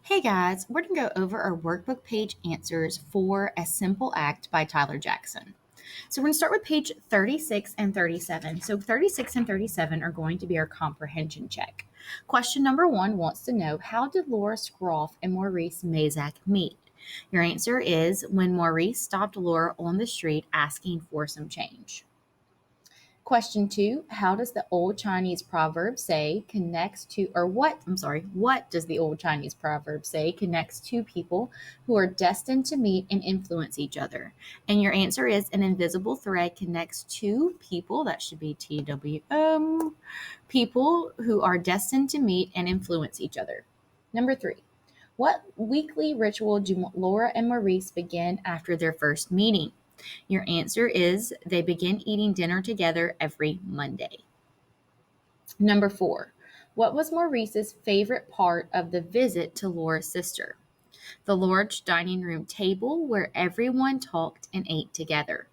Hey guys, we're going to go over our workbook page answers for A Simple Act by Tyler Jackson. So we're going to start with page 36 and 37. So 36 and 37 are going to be our comprehension check. Question number 1 wants to know, how did Laura Scroff and Maurice Mazak meet? Your answer is when Maurice stopped Laura on the street asking for some change. Question 2, how does the old Chinese proverb say connects to, or what does the old Chinese proverb say connects two people who are destined to meet and influence each other? And your answer is an invisible thread connects two people, that should be TWM, people who are destined to meet and influence each other. Number 3, what weekly ritual do Laura and Maurice begin after their first meeting? Your answer is they begin eating dinner together every Monday. Number 4, what was Maurice's favorite part of the visit to Laura's sister? The large dining room table where everyone talked and ate together.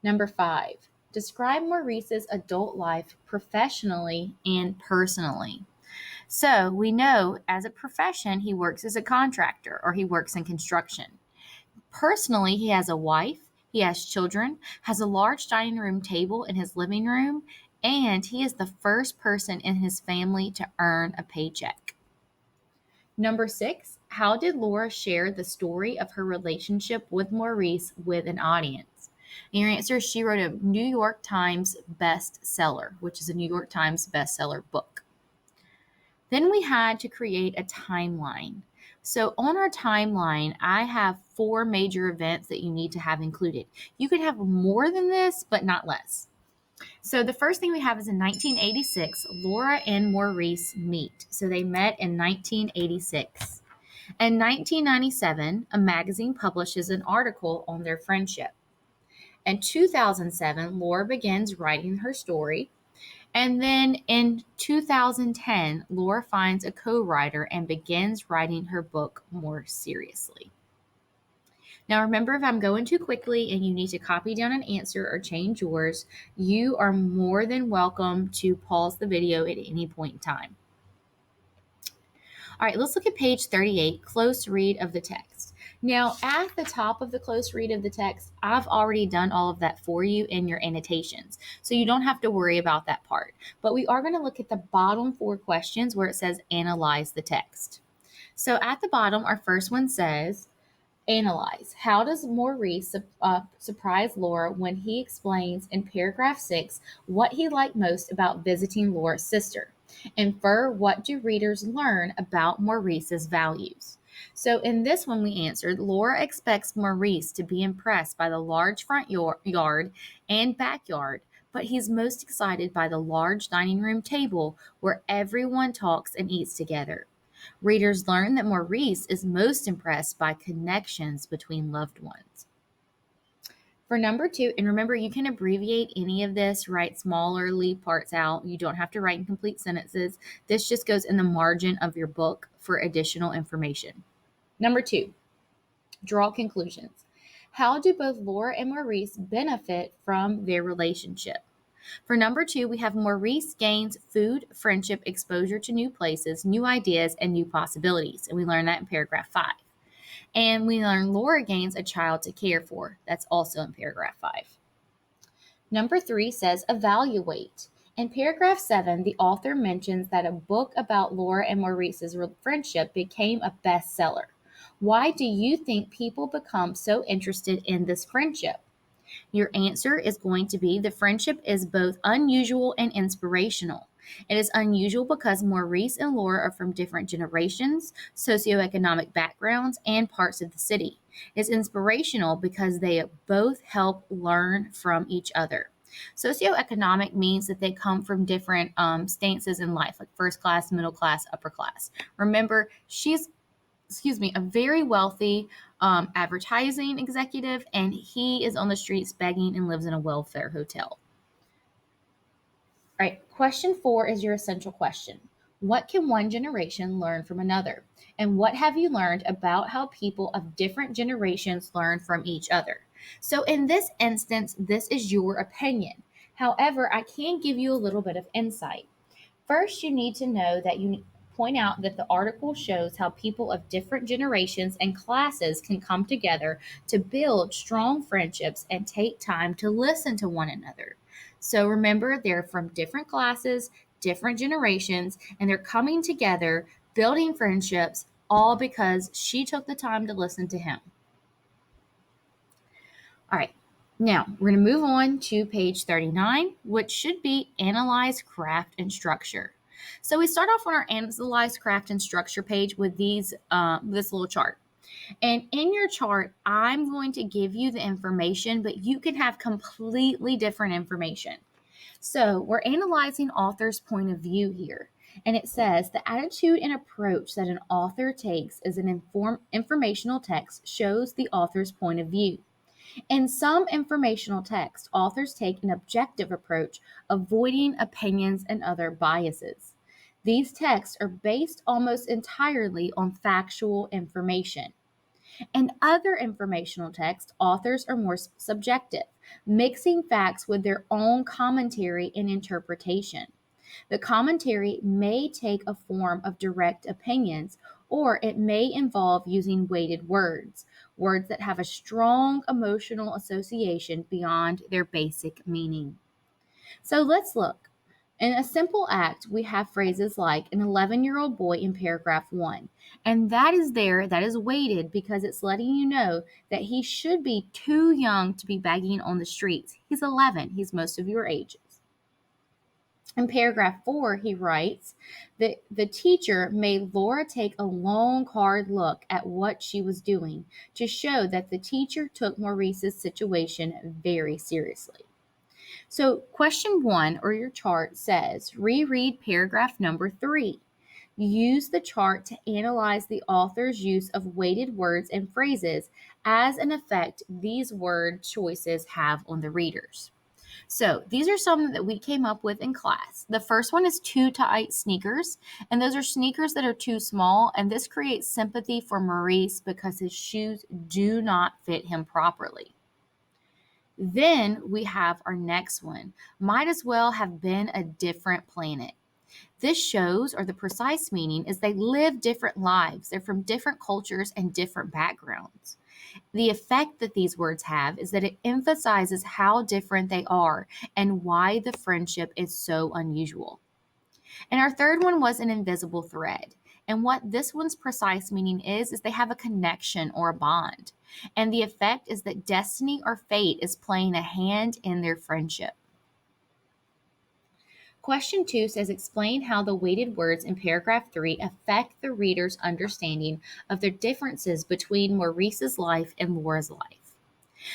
Number 5, describe Maurice's adult life professionally and personally. So we know as a profession, he works as a contractor or he works in construction. Personally, he has a wife, he has children, has a large dining room table in his living room, and he is the first person in his family to earn a paycheck. Number 6, how did Laura share the story of her relationship with Maurice with an audience? And your answer is she wrote a New York Times bestseller, which is a New York Times bestseller book. Then we had to create a timeline. So on our timeline, I have 4 major events that you need to have included. You could have more than this, but not less. So the first thing we have is in 1986, Laura and Maurice meet. So they met in 1986. In 1997, a magazine publishes an article on their friendship. In 2007, Laura begins writing her story. And then in 2010, Laura finds a co writer and begins writing her book more seriously. Now, remember, if I'm going too quickly and you need to copy down an answer or change yours, you are more than welcome to pause the video at any point in time. All right, let's look at page 38, close read of the text. Now, at the top of the close read of the text, I've already done all of that for you in your annotations, so you don't have to worry about that part. But we are going to look at the bottom 4 questions where it says analyze the text. So at the bottom, our first one says, analyze. How does Maurice surprise Laura when he explains in paragraph 6 what he liked most about visiting Laura's sister? Infer, what do readers learn about Maurice's values? So in this one we answered, Laura expects Maurice to be impressed by the large front yard and backyard, but he's most excited by the large dining room table where everyone talks and eats together. Readers learn that Maurice is most impressed by connections between loved ones. For number 2, and remember, you can abbreviate any of this, write smaller, leave parts out. You don't have to write in complete sentences. This just goes in the margin of your book for additional information. Number 2, draw conclusions. How do both Laura and Maurice benefit from their relationship? For number 2, we have Maurice gains food, friendship, exposure to new places, new ideas, and new possibilities. And we learn that in paragraph 5. And we learn Laura gains a child to care for. That's also in paragraph 5. Number 3 says evaluate. In paragraph 7, the author mentions that a book about Laura and Maurice's friendship became a bestseller. Why do you think people become so interested in this friendship? Your answer is going to be the friendship is both unusual and inspirational. It is unusual because Maurice and Laura are from different generations, socioeconomic backgrounds, and parts of the city. It's inspirational because they both help learn from each other. Socioeconomic means that they come from different stances in life, like first class, middle class, upper class. Remember, she's a very wealthy advertising executive, and he is on the streets begging and lives in a welfare hotel. All right, question 4 is your essential question. What can one generation learn from another? And what have you learned about how people of different generations learn from each other? So in this instance, this is your opinion. However, I can give you a little bit of insight. First, you need to know that point out that the article shows how people of different generations and classes can come together to build strong friendships and take time to listen to one another. So remember, they're from different classes, different generations, and they're coming together, building friendships, all because she took the time to listen to him. All right. Now, we're going to move on to page 39, which should be Analyze Craft and Structure. So we start off on our Analyze Craft and Structure page with this little chart. And in your chart, I'm going to give you the information, but you can have completely different information. So we're analyzing author's point of view here. And it says the attitude and approach that an author takes as an informational text shows the author's point of view. In some informational texts, authors take an objective approach, avoiding opinions and other biases. These texts are based almost entirely on factual information. In other informational texts, authors are more subjective, mixing facts with their own commentary and interpretation. The commentary may take a form of direct opinions, or it may involve using weighted words, words that have a strong emotional association beyond their basic meaning. So let's look. In a simple act, we have phrases like an 11-year-old boy in paragraph 1. And that is weighted because it's letting you know that he should be too young to be begging on the streets. He's 11, he's most of your ages. In paragraph 4, he writes that the teacher made Laura take a long, hard look at what she was doing to show that the teacher took Maurice's situation very seriously. So question 1 or your chart says, reread paragraph number 3. Use the chart to analyze the author's use of weighted words and phrases as an effect these word choices have on the readers. So these are some that we came up with in class. The first one is too tight sneakers, and those are sneakers that are too small, and this creates sympathy for Maurice because his shoes do not fit him properly. Then we have our next one. Might as well have been a different planet. This shows, or the precise meaning is they live different lives. They're from different cultures and different backgrounds. The effect that these words have is that it emphasizes how different they are and why the friendship is so unusual. And our third one was an invisible thread. And what this one's precise meaning is they have a connection or a bond. And the effect is that destiny or fate is playing a hand in their friendship. Question 2 says, explain how the weighted words in paragraph 3 affect the reader's understanding of the differences between Maurice's life and Laura's life.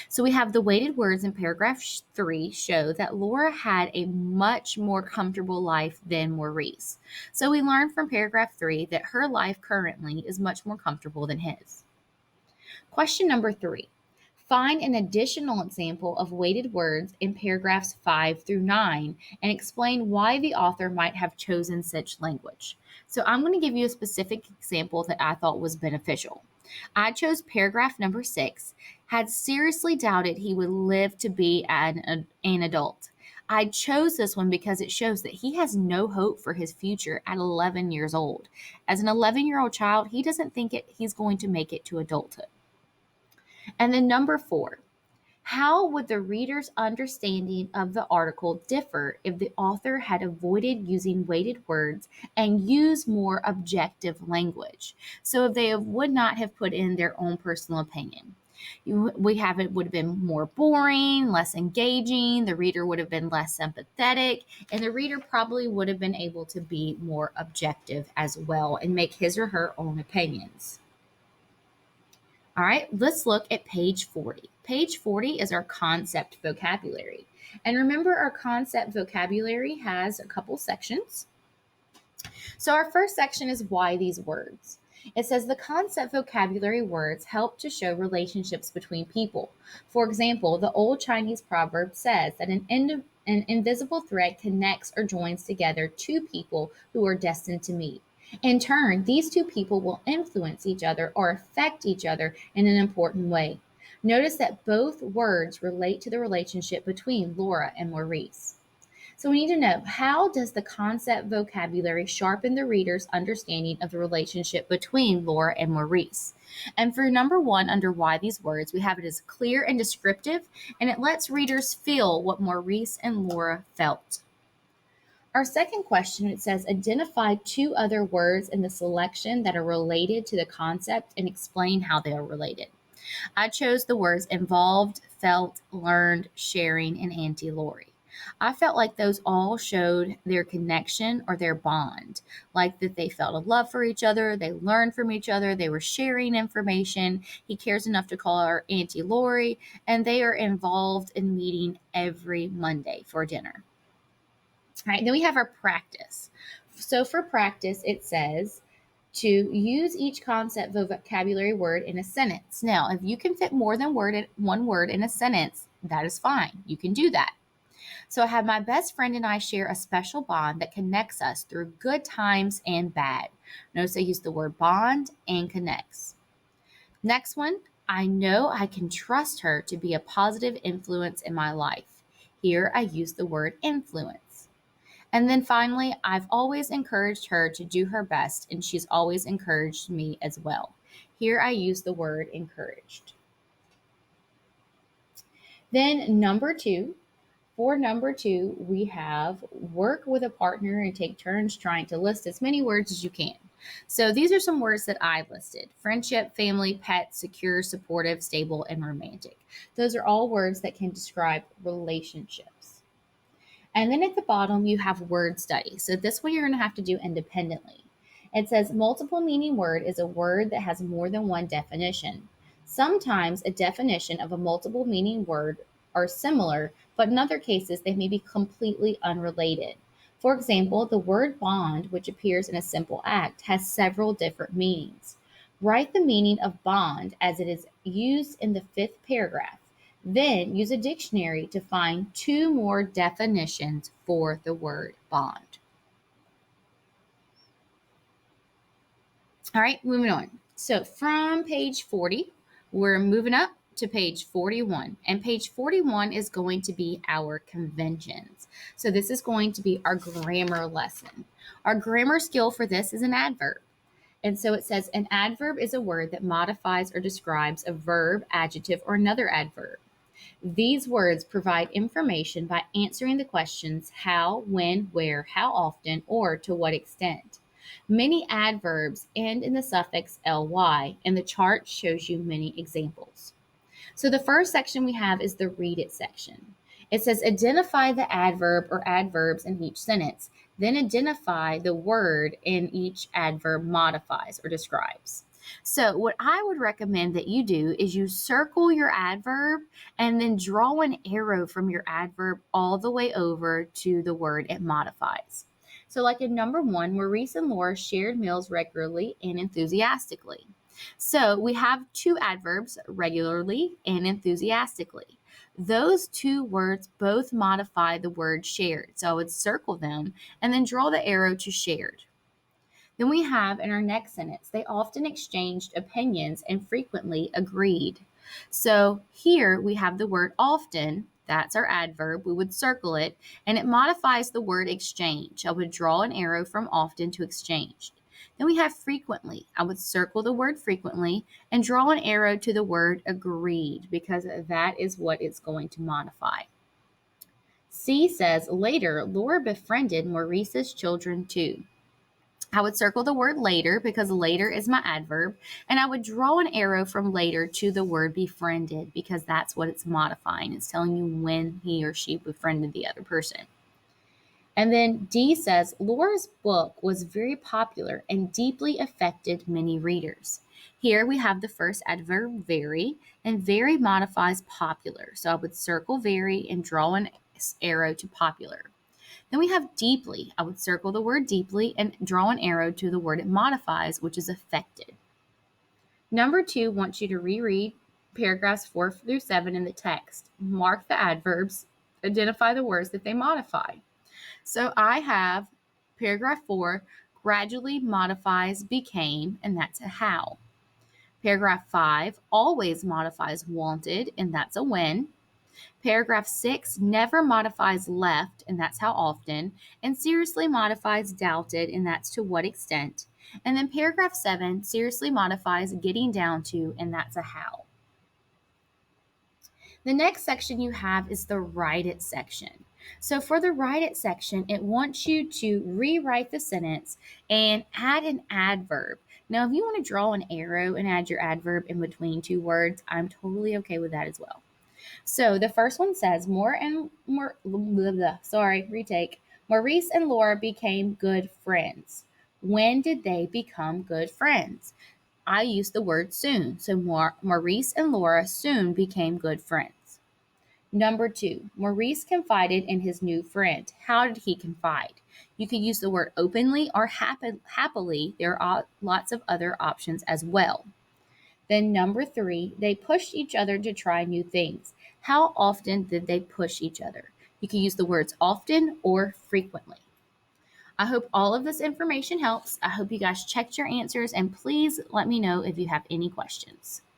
So we have the weighted words in paragraph 3 show that Laura had a much more comfortable life than Maurice. So we learn from paragraph 3 that her life currently is much more comfortable than his. Question number 3. Find an additional example of weighted words in paragraphs 5 through 9 and explain why the author might have chosen such language. So I'm going to give you a specific example that I thought was beneficial. I chose paragraph number 6, had seriously doubted he would live to be an adult. I chose this one because it shows that he has no hope for his future at 11 years old. As an 11-year-old child, he doesn't think he's going to make it to adulthood. And then number 4, how would the reader's understanding of the article differ if the author had avoided using weighted words and used more objective language? So if they would not have put in their own personal opinion. It would have been more boring, less engaging, the reader would have been less sympathetic, and the reader probably would have been able to be more objective as well and make his or her own opinions. All right, let's look at page 40. Page 40 is our concept vocabulary. And remember, our concept vocabulary has a couple sections. So our first section is why these words. It says the concept vocabulary words help to show relationships between people. For example, the old Chinese proverb says that an invisible thread connects or joins together two people who are destined to meet. In turn, these two people will influence each other or affect each other in an important way. Notice that both words relate to the relationship between Laura and Maurice. So we need to know, how does the concept vocabulary sharpen the reader's understanding of the relationship between Laura and Maurice? And for number one, under why these words, we have it as clear and descriptive, and it lets readers feel what Maurice and Laura felt. Our second question, it says, identify two other words in the selection that are related to the concept and explain how they are related. I chose the words involved, felt, learned, sharing, and Auntie Lori. I felt like those all showed their connection or their bond, like that they felt a love for each other, they learned from each other, they were sharing information. He cares enough to call her Auntie Lori, and they are involved in meeting every Monday for dinner. All right, then we have our practice. So for practice, it says to use each concept vocabulary word in a sentence. Now, if you can fit more than one word in a sentence, that is fine. You can do that. So I have my best friend and I share a special bond that connects us through good times and bad. Notice I use the word bond and connects. Next one, I know I can trust her to be a positive influence in my life. Here I use the word influence. And then finally, I've always encouraged her to do her best, and she's always encouraged me as well. Here I use the word encouraged. Then for number two, we have work with a partner and take turns trying to list as many words as you can. So these are some words that I listed: friendship, family, pet, secure, supportive, stable, and romantic. Those are all words that can describe relationships. And then at the bottom, you have word study. So this one you're going to have to do independently. It says multiple meaning word is a word that has more than one definition. Sometimes a definition of a multiple meaning word are similar, but in other cases they may be completely unrelated. For example, the word bond, which appears in a simple act, has several different meanings. Write the meaning of bond as it is used in the fifth paragraph. Then use a dictionary to find two more definitions for the word bond. All right, moving on. So from page 40, we're moving up to page 41. And page 41 is going to be our conventions. So this is going to be our grammar lesson. Our grammar skill for this is an adverb. And so it says an adverb is a word that modifies or describes a verb, adjective, or another adverb. These words provide information by answering the questions how, when, where, how often, or to what extent. Many adverbs end in the suffix ly, and the chart shows you many examples. So the first section we have is the read it section. It says identify the adverb or adverbs in each sentence, then identify the word in each adverb modifies or describes. So what I would recommend that you do is you circle your adverb and then draw an arrow from your adverb all the way over to the word it modifies. So like in number one, Maurice and Laura shared meals regularly and enthusiastically. So we have two adverbs, regularly and enthusiastically. Those two words both modify the word shared. So I would circle them and then draw the arrow to shared. Then we have in our next sentence, they often exchanged opinions and frequently agreed. So here we have the word often, that's our adverb, we would circle it, and it modifies the word exchange. I would draw an arrow from often to exchanged. Then we have frequently. I would circle the word frequently and draw an arrow to the word agreed because that is what it's going to modify. C says later, Laura befriended Maurice's children too. I would circle the word later because later is my adverb, and I would draw an arrow from later to the word befriended because that's what it's modifying. It's telling you when he or she befriended the other person. And then D says Laura's book was very popular and deeply affected many readers. Here we have the first adverb very, and very modifies popular. So I would circle very and draw an arrow to popular. Then we have deeply. I would circle the word deeply and draw an arrow to the word it modifies, which is affected. Number two wants you to reread paragraphs 4 through 7 in the text. Mark the adverbs, identify the words that they modify. So I have paragraph 4, gradually modifies became, and that's a how. Paragraph 5, always modifies wanted, and that's a when. Paragraph 6 never modifies left, and that's how often, and seriously modifies doubted, and that's to what extent. And then paragraph 7 seriously modifies getting down to, and that's a how. The next section you have is the write it section. So for the write it section, it wants you to rewrite the sentence and add an adverb. Now, if you want to draw an arrow and add your adverb in between two words, I'm totally okay with that as well. So the first one says, Maurice and Laura became good friends. When did they become good friends? I used the word soon. So Maurice and Laura soon became good friends. Number 2, Maurice confided in his new friend. How did he confide? You could use the word openly or happily. There are lots of other options as well. Then number 3, they pushed each other to try new things. How often did they push each other? You can use the words often or frequently. I hope all of this information helps. I hope you guys checked your answers, and please let me know if you have any questions.